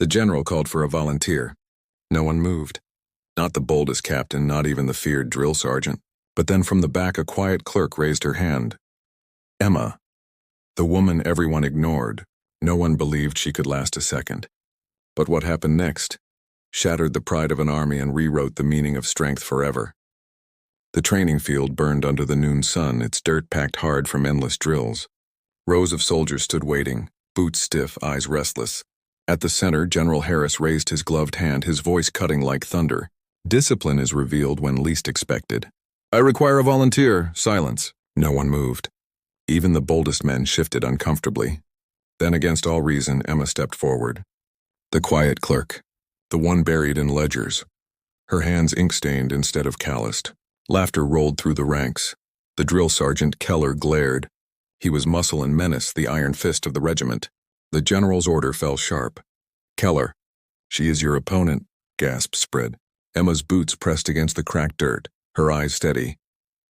The general called for a volunteer. No one moved. Not the boldest captain, not even the feared drill sergeant. But then from the back a quiet clerk raised her hand. Emma. The woman everyone ignored. No one believed she could last a second. But what happened next shattered the pride of an army and rewrote the meaning of strength forever. The training field burned under the noon sun, its dirt packed hard from endless drills. Rows of soldiers stood waiting, boots stiff, eyes restless. At the center, General Harris raised his gloved hand, his voice cutting like thunder. Discipline is revealed when least expected. I require a volunteer. Silence. No one moved. Even the boldest men shifted uncomfortably. Then, against all reason, Emma stepped forward. The quiet clerk. The one buried in ledgers. Her hands ink-stained instead of calloused. Laughter rolled through the ranks. The drill sergeant, Keller, glared. He was muscle and menace, the iron fist of the regiment. The general's order fell sharp. Keller. She is your opponent, gasped Spread. Emma's boots pressed against the cracked dirt, her eyes steady.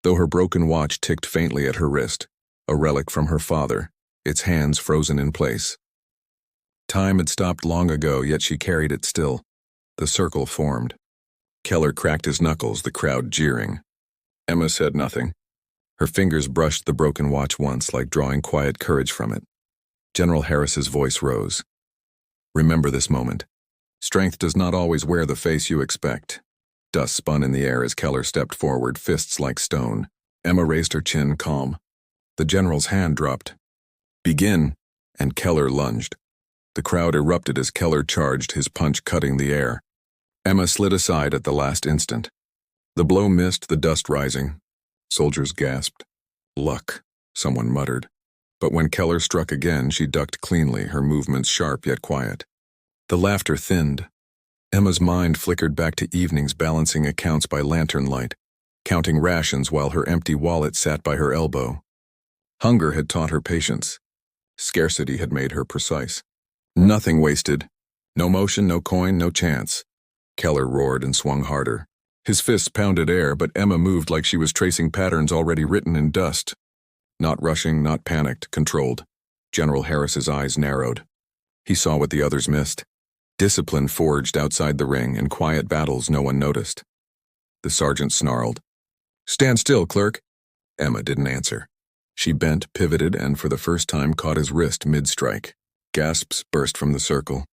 Though her broken watch ticked faintly at her wrist, a relic from her father, its hands frozen in place. Time had stopped long ago, yet she carried it still. The circle formed. Keller cracked his knuckles, the crowd jeering. Emma said nothing. Her fingers brushed the broken watch once, like drawing quiet courage from it. General Harris's voice rose. Remember this moment. Strength does not always wear the face you expect. Dust spun in the air as Keller stepped forward, fists like stone. Emma raised her chin, calm. The general's hand dropped. Begin, and Keller lunged. The crowd erupted as Keller charged, his punch cutting the air. Emma slid aside at the last instant. The blow missed, the dust rising. Soldiers gasped. Luck, someone muttered. But when Keller struck again, she ducked cleanly, her movements sharp yet quiet. The laughter thinned. Emma's mind flickered back to evenings balancing accounts by lantern light, counting rations while her empty wallet sat by her elbow. Hunger had taught her patience. Scarcity had made her precise. Nothing wasted. No motion, no coin, no chance. Keller roared and swung harder. His fists pounded air, but Emma moved like she was tracing patterns already written in dust. Not rushing, not panicked, controlled. General Harris's eyes narrowed. He saw what the others missed. Discipline forged outside the ring, and quiet battles no one noticed. The sergeant snarled. Stand still, clerk. Emma didn't answer. She bent, pivoted, and for the first time caught his wrist mid-strike. Gasps burst from the circle.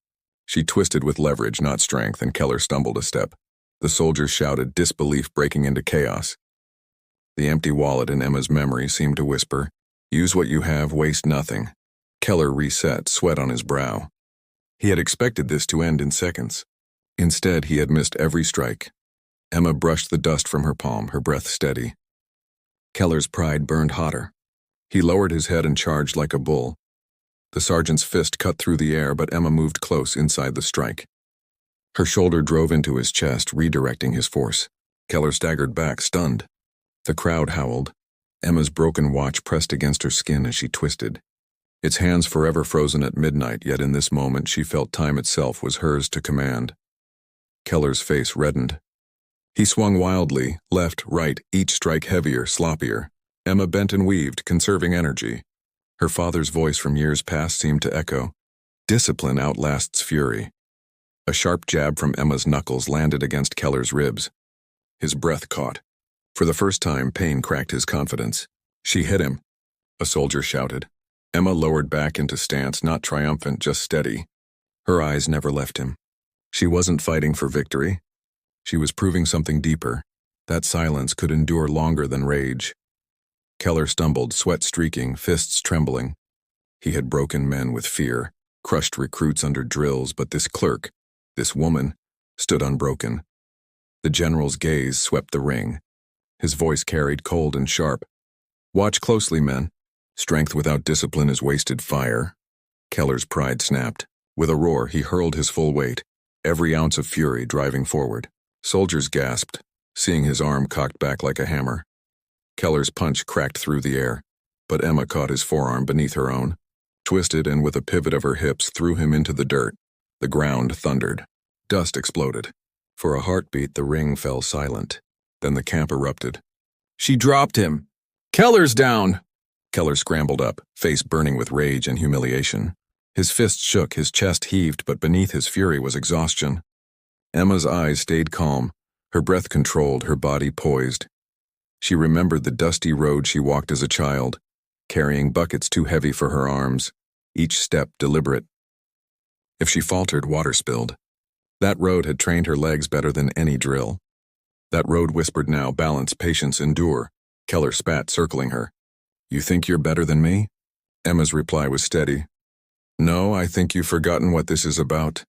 She twisted with leverage, not strength, and Keller stumbled a step. The soldiers shouted, disbelief breaking into chaos. The empty wallet in Emma's memory seemed to whisper, use what you have, waste nothing. Keller reset, sweat on his brow. He had expected this to end in seconds. Instead, he had missed every strike. Emma brushed the dust from her palm, her breath steady. Keller's pride burned hotter. He lowered his head and charged like a bull. The sergeant's fist cut through the air, but Emma moved close inside the strike. Her shoulder drove into his chest, redirecting his force. Keller staggered back, stunned. The crowd howled. Emma's broken watch pressed against her skin as she twisted. Its hands forever frozen at midnight, yet in this moment she felt time itself was hers to command. Keller's face reddened. He swung wildly, left, right, each strike heavier, sloppier. Emma bent and weaved, conserving energy. Her father's voice from years past seemed to echo. Discipline outlasts fury. A sharp jab from Emma's knuckles landed against Keller's ribs. His breath caught. For the first time, pain cracked his confidence. She hit him. A soldier shouted. Emma lowered back into stance, not triumphant, just steady. Her eyes never left him. She wasn't fighting for victory. She was proving something deeper. That silence could endure longer than rage. Keller stumbled, sweat streaking, fists trembling. He had broken men with fear, crushed recruits under drills, but this clerk, this woman, stood unbroken. The general's gaze swept the ring. His voice carried cold and sharp. Watch closely, men. Strength without discipline is wasted fire. Keller's pride snapped. With a roar, he hurled his full weight, every ounce of fury driving forward. Soldiers gasped, seeing his arm cocked back like a hammer. Keller's punch cracked through the air, but Emma caught his forearm beneath her own, twisted and with a pivot of her hips threw him into the dirt. The ground thundered. Dust exploded. For a heartbeat, the ring fell silent. Then the camp erupted. She dropped him. Keller's down! Keller scrambled up, face burning with rage and humiliation. His fists shook, his chest heaved, but beneath his fury was exhaustion. Emma's eyes stayed calm, her breath controlled, her body poised. She remembered the dusty road she walked as a child, carrying buckets too heavy for her arms, each step deliberate. If she faltered, water spilled. That road had trained her legs better than any drill. That road whispered now, balance, patience, endure. Keller spat, circling her. You think you're better than me? Emma's reply was steady. No, I think you've forgotten what this is about.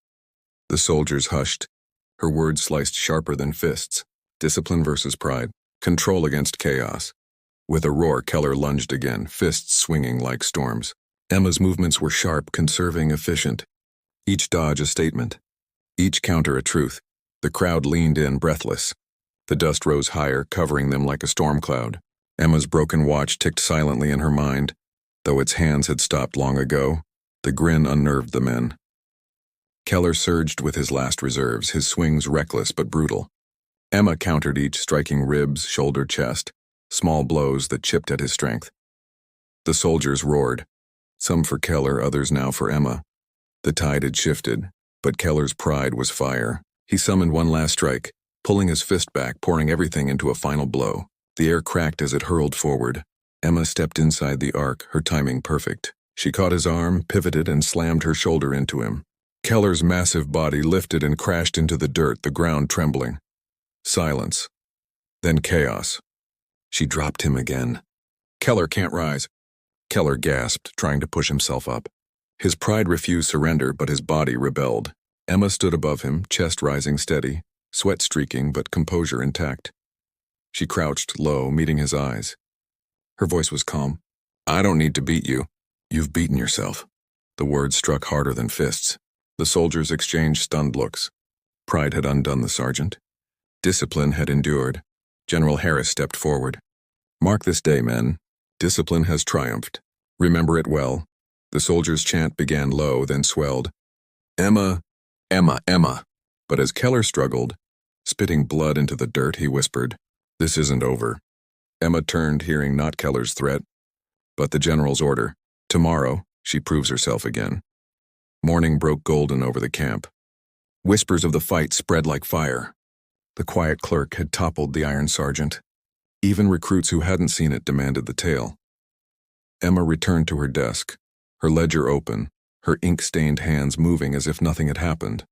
The soldiers hushed. Her words sliced sharper than fists. Discipline versus pride. Control against chaos. With a roar, Keller lunged again, fists swinging like storms. Emma's movements were sharp, conserving, efficient. Each dodge a statement. Each counter a truth. The crowd leaned in, breathless. The dust rose higher, covering them like a storm cloud. Emma's broken watch ticked silently in her mind. Though its hands had stopped long ago, the grin unnerved the men. Keller surged with his last reserves, his swings reckless but brutal. Emma countered each, striking ribs, shoulder, chest, small blows that chipped at his strength. The soldiers roared, some for Keller, others now for Emma. The tide had shifted, but Keller's pride was fire. He summoned one last strike, pulling his fist back, pouring everything into a final blow. The air cracked as it hurled forward. Emma stepped inside the arc, her timing perfect. She caught his arm, pivoted, and slammed her shoulder into him. Keller's massive body lifted and crashed into the dirt, the ground trembling. Silence. Then chaos. She dropped him again. Keller can't rise. Keller gasped, trying to push himself up. His pride refused surrender, but his body rebelled. Emma stood above him, chest rising steady, sweat streaking but composure intact. She crouched low, meeting his eyes. Her voice was calm. I don't need to beat you. You've beaten yourself. The words struck harder than fists. The soldiers exchanged stunned looks. Pride had undone the sergeant. Discipline had endured. General Harris stepped forward. Mark this day, men. Discipline has triumphed. Remember it well. The soldiers' chant began low, then swelled. Emma, Emma, Emma. But as Keller struggled, spitting blood into the dirt, he whispered, This isn't over. Emma turned, hearing not Keller's threat, but the general's order. Tomorrow, she proves herself again. Morning broke golden over the camp. Whispers of the fight spread like fire. The quiet clerk had toppled the iron sergeant. Even recruits who hadn't seen it demanded the tale. Emma returned to her desk, her ledger open, her ink-stained hands moving as if nothing had happened.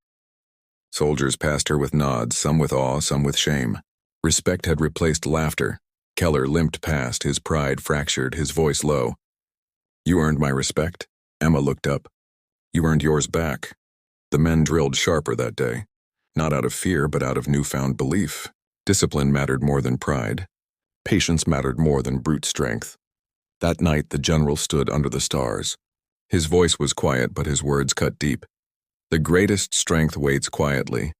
Soldiers passed her with nods, some with awe, some with shame. Respect had replaced laughter. Keller limped past, his pride fractured, his voice low. You earned my respect. Emma looked up. You earned yours back. The men drilled sharper that day. Not out of fear, but out of newfound belief. Discipline mattered more than pride. Patience mattered more than brute strength. That night, the general stood under the stars. His voice was quiet, but his words cut deep. The greatest strength waits quietly,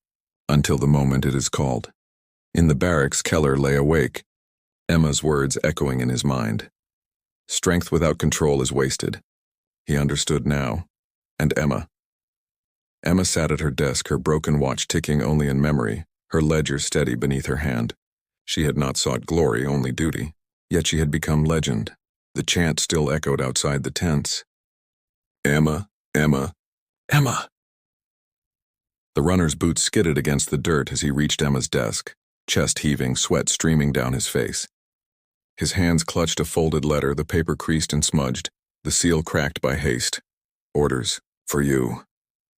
until the moment it is called. In the barracks, Keller lay awake, Emma's words echoing in his mind. Strength without control is wasted. He understood now. And Emma. Emma sat at her desk, her broken watch ticking only in memory, her ledger steady beneath her hand. She had not sought glory, only duty. Yet she had become legend. The chant still echoed outside the tents. Emma, Emma, Emma. The runner's boots skidded against the dirt as he reached Emma's desk, chest heaving, sweat streaming down his face. His hands clutched a folded letter, the paper creased and smudged, the seal cracked by haste. Orders, for you.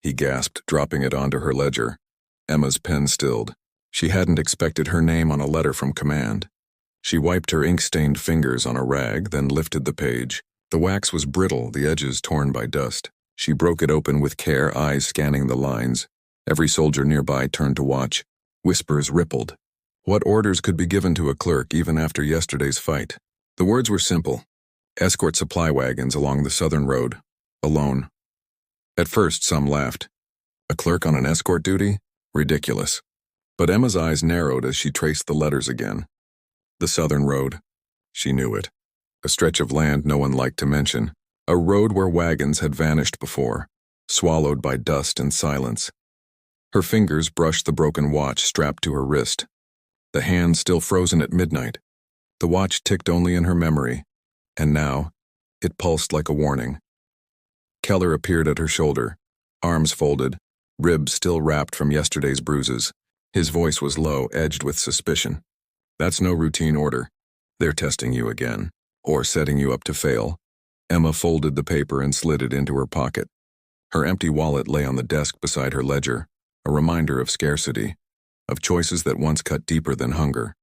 He gasped, dropping it onto her ledger. Emma's pen stilled. She hadn't expected her name on a letter from command. She wiped her ink-stained fingers on a rag, then lifted the page. The wax was brittle, the edges torn by dust. She broke it open with care, eyes scanning the lines. Every soldier nearby turned to watch. Whispers rippled. What orders could be given to a clerk even after yesterday's fight? The words were simple. Escort supply wagons along the southern road. Alone. At first, some laughed. A clerk on an escort duty? Ridiculous. But Emma's eyes narrowed as she traced the letters again. The southern road. She knew it. A stretch of land no one liked to mention. A road where wagons had vanished before, swallowed by dust and silence. Her fingers brushed the broken watch strapped to her wrist. The hand still frozen at midnight. The watch ticked only in her memory, and now, it pulsed like a warning. Keller appeared at her shoulder, arms folded, ribs still wrapped from yesterday's bruises. His voice was low, edged with suspicion. That's no routine order. They're testing you again, or setting you up to fail. Emma folded the paper and slid it into her pocket. Her empty wallet lay on the desk beside her ledger, a reminder of scarcity, of choices that once cut deeper than hunger.